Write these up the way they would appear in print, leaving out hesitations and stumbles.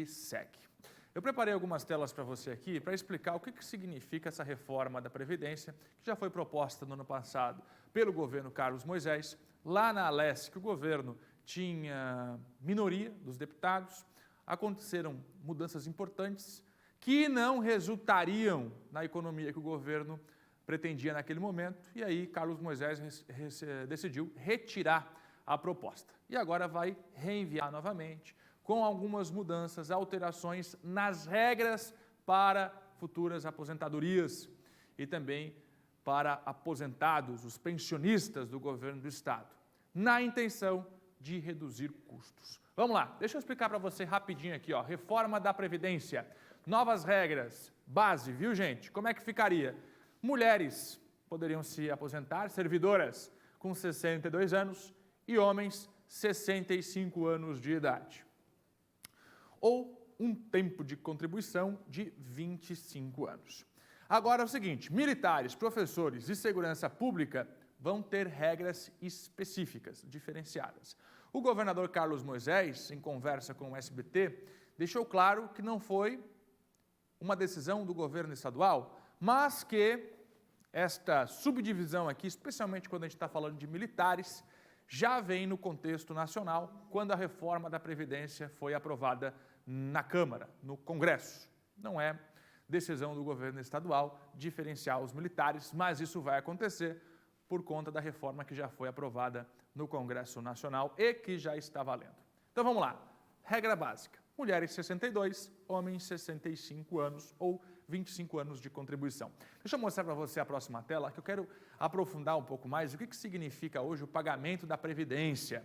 e segue. Eu preparei algumas telas para você aqui para explicar o que significa essa reforma da Previdência, que já foi proposta no ano passado pelo governo Carlos Moisés. Lá na Alesc, o governo tinha minoria dos deputados, aconteceram mudanças importantes que não resultariam na economia que o governo pretendia naquele momento, e aí Carlos Moisés decidiu retirar a proposta. E agora vai reenviar novamente, com algumas mudanças, alterações nas regras para futuras aposentadorias e também para aposentados, os pensionistas do governo do Estado, na intenção de reduzir custos. Vamos lá, deixa eu explicar para você rapidinho aqui, ó, reforma da Previdência, novas regras, base, viu gente? Como é que ficaria? Mulheres poderiam se aposentar, servidoras com 62 anos e homens 65 anos de idade. Ou um tempo de contribuição de 25 anos. Agora é o seguinte, militares, professores e segurança pública vão ter regras específicas, diferenciadas. O governador Carlos Moisés, em conversa com o SBT, deixou claro que não foi uma decisão do governo estadual, mas que esta subdivisão aqui, especialmente quando a gente está falando de militares, já vem no contexto nacional, quando a reforma da Previdência foi aprovada na Câmara, no Congresso. Não é decisão do governo estadual diferenciar os militares, mas isso vai acontecer por conta da reforma que já foi aprovada no Congresso Nacional e que já está valendo. Então vamos lá, regra básica, mulheres 62, homens 65 anos ou 25 anos de contribuição. Deixa eu mostrar para você a próxima tela, que eu quero aprofundar um pouco mais o que significa hoje o pagamento da Previdência.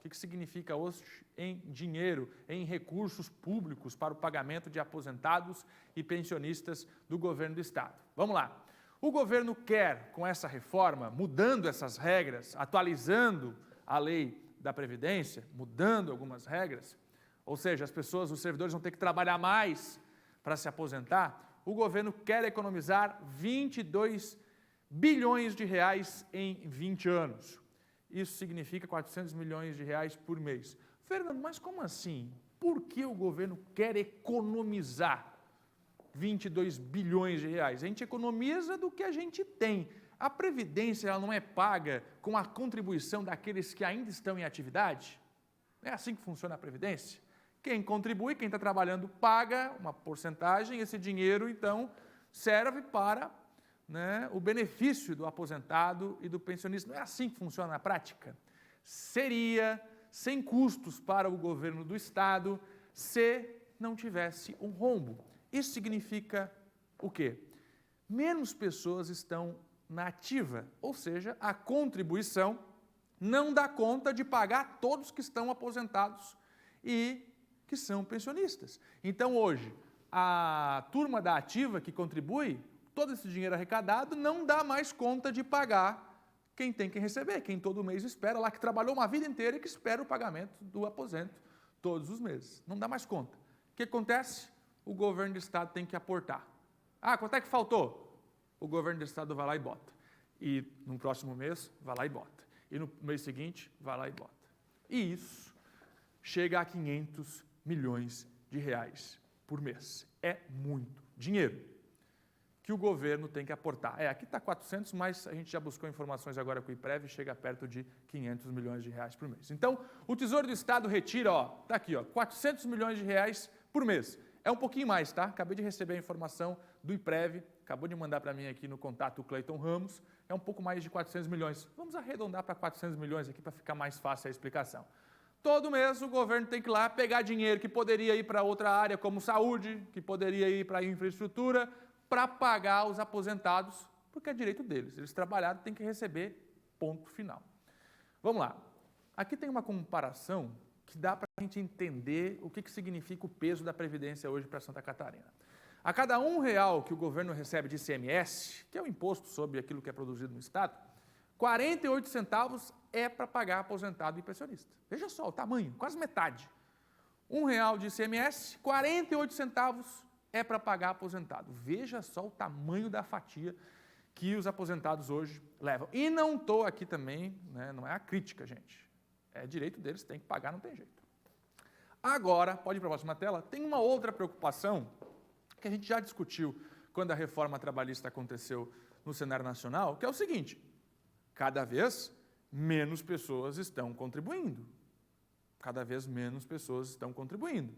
O que significa hoje em dinheiro, em recursos públicos para o pagamento de aposentados e pensionistas do governo do Estado. Vamos lá. O governo quer, com essa reforma, mudando essas regras, atualizando a lei da Previdência, mudando algumas regras, ou seja, as pessoas, os servidores vão ter que trabalhar mais para se aposentar, o governo quer economizar 22 bilhões de reais em 20 anos. Isso significa 400 milhões de reais por mês. Fernando, mas como assim? Por que o governo quer economizar 22 bilhões de reais? A gente economiza do que a gente tem. A Previdência ela não é paga com a contribuição daqueles que ainda estão em atividade? É assim que funciona a Previdência? Quem contribui, quem está trabalhando, paga uma porcentagem, esse dinheiro, então, serve para o benefício do aposentado e do pensionista. Não é assim que funciona na prática? Seria sem custos para o governo do Estado se não tivesse um rombo. Isso significa o quê? Menos pessoas estão na ativa, ou seja, a contribuição não dá conta de pagar todos que estão aposentados e que são pensionistas. Então, hoje, a turma da ativa que contribui, todo esse dinheiro arrecadado não dá mais conta de pagar quem tem que receber, quem todo mês espera, lá que trabalhou uma vida inteira e que espera o pagamento do aposento todos os meses. Não dá mais conta. O que acontece? O governo do Estado tem que aportar. Ah, quanto é que faltou? O governo do Estado vai lá e bota. E no próximo mês, vai lá e bota. E no mês seguinte, vai lá e bota. E isso chega a 500 milhões de reais por mês. É muito dinheiro que o governo tem que aportar. Aqui está 400, mas a gente já buscou informações agora com o IPREV e chega perto de 500 milhões de reais por mês. Então, o Tesouro do Estado retira, está aqui, 400 milhões de reais por mês. É um pouquinho mais, tá? Acabei de receber a informação do IPREV, acabou de mandar para mim aqui no contato o Cleiton Ramos, é um pouco mais de 400 milhões. Vamos arredondar para 400 milhões aqui para ficar mais fácil a explicação. Todo mês o governo tem que ir lá pegar dinheiro que poderia ir para outra área como saúde, que poderia ir para infraestrutura, para pagar os aposentados, porque é direito deles. Eles trabalharam, têm que receber, ponto final. Vamos lá. Aqui tem uma comparação que dá para a gente entender o que significa o peso da Previdência hoje para Santa Catarina. A cada R$1 que o governo recebe de ICMS, que é o imposto sobre aquilo que é produzido no Estado, 48 centavos é para pagar aposentado e pensionista. Veja só o tamanho, quase metade. R$1 de ICMS, 48 centavos é para pagar aposentado. Veja só o tamanho da fatia que os aposentados hoje levam. E não estou aqui também, não é a crítica, gente. É direito deles, tem que pagar, não tem jeito. Agora, pode ir para a próxima tela, tem uma outra preocupação que a gente já discutiu quando a reforma trabalhista aconteceu no cenário nacional, que é o seguinte: cada vez menos pessoas estão contribuindo. Cada vez menos pessoas estão contribuindo.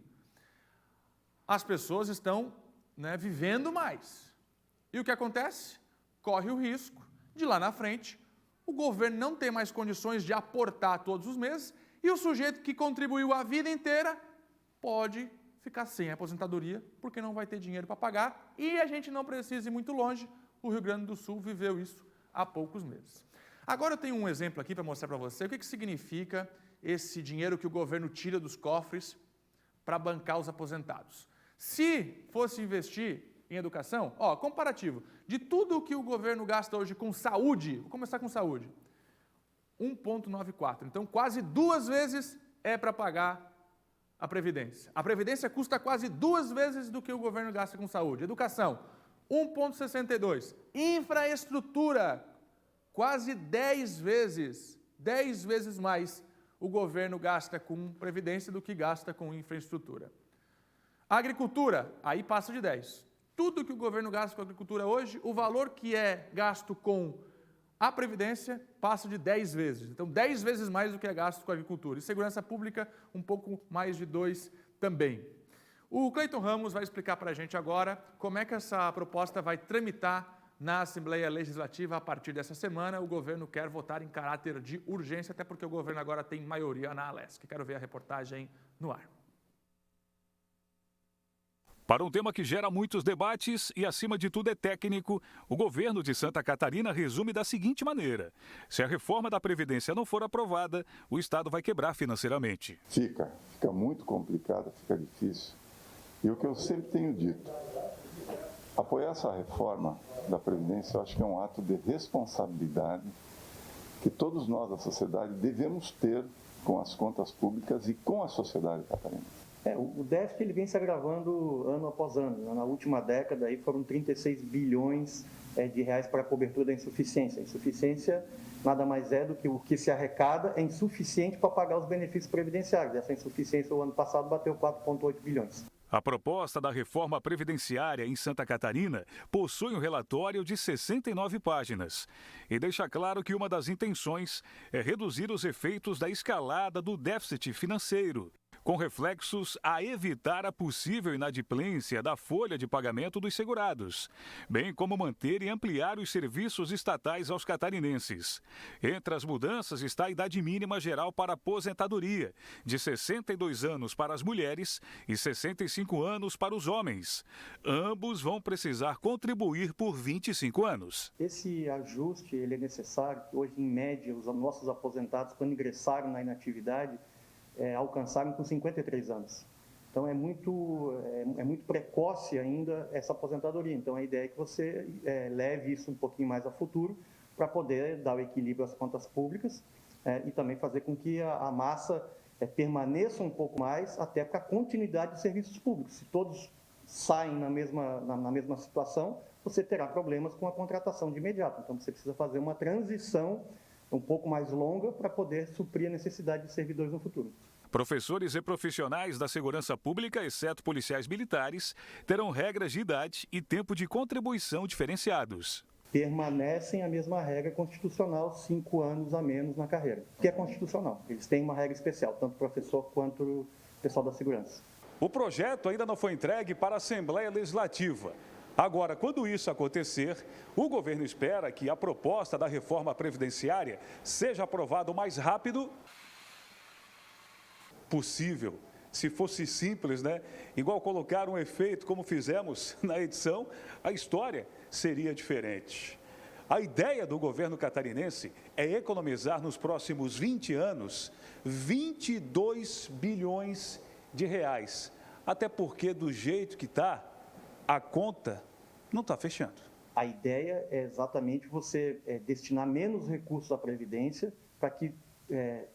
As pessoas estão, vivendo mais. E o que acontece? Corre o risco de lá na frente o governo não ter mais condições de aportar todos os meses e o sujeito que contribuiu a vida inteira pode ficar sem aposentadoria porque não vai ter dinheiro para pagar e a gente não precisa ir muito longe. O Rio Grande do Sul viveu isso há poucos meses. Agora eu tenho um exemplo aqui para mostrar para você o que significa esse dinheiro que o governo tira dos cofres para bancar os aposentados. Se fosse investir em educação, comparativo, de tudo que o governo gasta hoje com saúde, vou começar com saúde, 1,94. Então, quase 2 vezes é para pagar a Previdência. A Previdência custa quase 2 vezes do que o governo gasta com saúde. Educação, 1,62. Infraestrutura, quase 10 vezes mais o governo gasta com Previdência do que gasta com infraestrutura. Agricultura, aí passa de 10. Tudo que o governo gasta com a agricultura hoje, o valor que é gasto com a Previdência passa de 10 vezes. Então, 10 vezes mais do que é gasto com a agricultura. E segurança pública, um pouco mais de 2 também. O Cleiton Ramos vai explicar para a gente agora como é que essa proposta vai tramitar na Assembleia Legislativa a partir dessa semana. O governo quer votar em caráter de urgência, até porque o governo agora tem maioria na Alesc. Quero ver a reportagem no ar. Para um tema que gera muitos debates e, acima de tudo, é técnico, o governo de Santa Catarina resume da seguinte maneira: se a reforma da Previdência não for aprovada, o Estado vai quebrar financeiramente. Fica muito complicado, fica difícil. E o que eu sempre tenho dito, apoiar essa reforma da Previdência, eu acho que é um ato de responsabilidade que todos nós da sociedade devemos ter com as contas públicas e com a sociedade catarinense. O déficit ele vem se agravando ano após ano. Na última década aí foram 36 bilhões de reais para a cobertura da insuficiência. A insuficiência nada mais é do que o que se arrecada é insuficiente para pagar os benefícios previdenciários. Essa insuficiência o ano passado bateu 4,8 bilhões. A proposta da reforma previdenciária em Santa Catarina possui um relatório de 69 páginas e deixa claro que uma das intenções é reduzir os efeitos da escalada do déficit financeiro, com reflexos a evitar a possível inadimplência da folha de pagamento dos segurados, bem como manter e ampliar os serviços estatais aos catarinenses. Entre as mudanças está a idade mínima geral para aposentadoria, de 62 anos para as mulheres e 65 anos para os homens. Ambos vão precisar contribuir por 25 anos. Esse ajuste ele é necessário. Hoje, em média, os nossos aposentados, quando ingressaram na inatividade, alcançaram com 53 anos. Então, é muito precoce ainda essa aposentadoria. Então, a ideia é que você leve isso um pouquinho mais a futuro para poder dar o equilíbrio às contas públicas e também fazer com que a massa permaneça um pouco mais até para a continuidade dos serviços públicos. Se todos saem na mesma situação, você terá problemas com a contratação de imediato. Então, você precisa fazer uma transição um pouco mais longa para poder suprir a necessidade de servidores no futuro. Professores e profissionais da segurança pública, exceto policiais militares, terão regras de idade e tempo de contribuição diferenciados. Permanecem a mesma regra constitucional, 5 anos a menos na carreira, que é constitucional. Eles têm uma regra especial, tanto o professor quanto o pessoal da segurança. O projeto ainda não foi entregue para a Assembleia Legislativa. Agora, quando isso acontecer, o governo espera que a proposta da reforma previdenciária seja aprovada o mais rápido possível. Se fosse simples, igual colocar um efeito como fizemos na edição, a história seria diferente. A ideia do governo catarinense é economizar nos próximos 20 anos 22 bilhões de reais. Até porque, do jeito que está, a conta não está fechando. A ideia é exatamente você destinar menos recursos à Previdência para que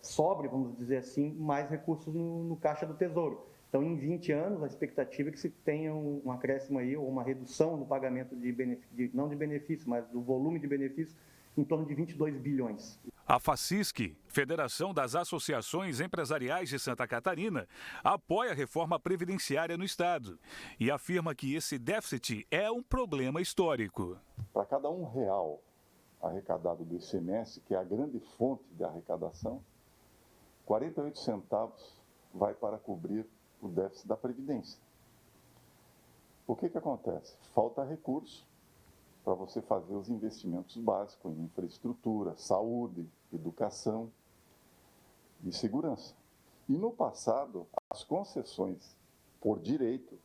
sobre, vamos dizer assim, mais recursos no caixa do Tesouro. Então, em 20 anos, a expectativa é que se tenha um acréscimo aí, ou uma redução no pagamento não de benefício, mas do volume de benefício em torno de 22 bilhões. A FACISC, Federação das Associações Empresariais de Santa Catarina, apoia a reforma previdenciária no estado e afirma que esse déficit é um problema histórico. Para cada R$1 arrecadado do ICMS, que é a grande fonte de arrecadação, 48 centavos vai para cobrir o déficit da Previdência. O que acontece? Falta recurso para você fazer os investimentos básicos em infraestrutura, saúde, educação e segurança. E no passado, as concessões por direito,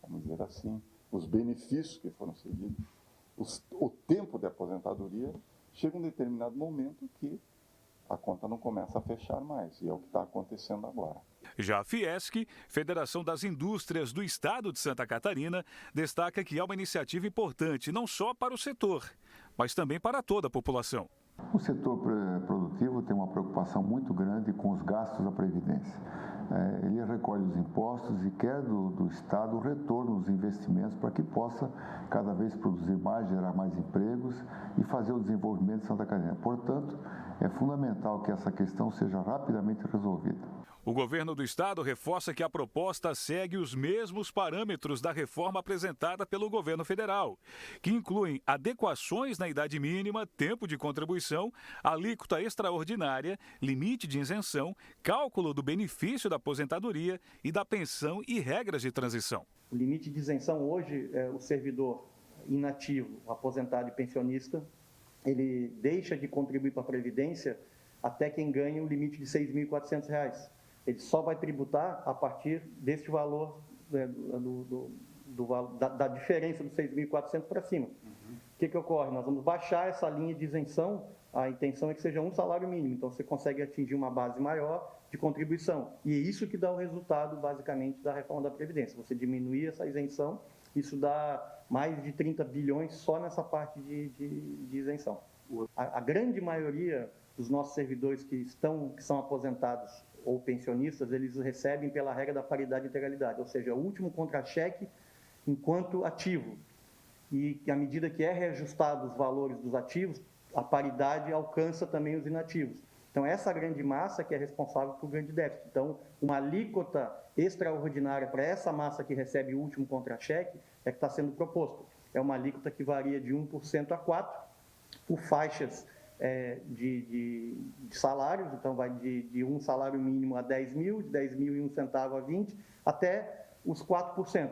vamos dizer assim, os benefícios que foram cedidos, o tempo de aposentadoria, chega um determinado momento que a conta não começa a fechar mais, e é o que está acontecendo agora. Já a Fiesc, Federação das Indústrias do Estado de Santa Catarina, destaca que é uma iniciativa importante não só para o setor, mas também para toda a população. O setor produtivo tem uma preocupação muito grande com os gastos da Previdência. Ele recolhe os impostos e quer do Estado o retorno dos investimentos para que possa cada vez produzir mais, gerar mais empregos e fazer o desenvolvimento de Santa Catarina. Portanto, é fundamental que essa questão seja rapidamente resolvida. O governo do estado reforça que a proposta segue os mesmos parâmetros da reforma apresentada pelo governo federal, que incluem adequações na idade mínima, tempo de contribuição, alíquota extraordinária, limite de isenção, cálculo do benefício da aposentadoria e da pensão e regras de transição. O limite de isenção hoje, o servidor inativo, aposentado e pensionista, ele deixa de contribuir para a Previdência até quem ganha o limite de R$ 6.400. Ele só vai tributar a partir deste valor, da diferença dos 6.400 para cima. O que ocorre? Nós vamos baixar essa linha de isenção, a intenção é que seja um salário mínimo, então você consegue atingir uma base maior de contribuição. E é isso que dá o resultado, basicamente, da reforma da Previdência. Você diminuir essa isenção, isso dá mais de 30 bilhões só nessa parte de isenção. A grande maioria dos nossos servidores que são aposentados ou pensionistas, eles recebem pela regra da paridade e integralidade, ou seja, o último contra-cheque enquanto ativo. E à medida que é reajustado os valores dos ativos, a paridade alcança também os inativos. Então, essa grande massa que é responsável por grande déficit. Então, uma alíquota extraordinária para essa massa que recebe o último contra-cheque é que está sendo proposto. É uma alíquota que varia de 1% a 4%, por faixas de salários, então vai de um salário mínimo a 10 mil, de 10 mil e um centavo a 20, até os 4%.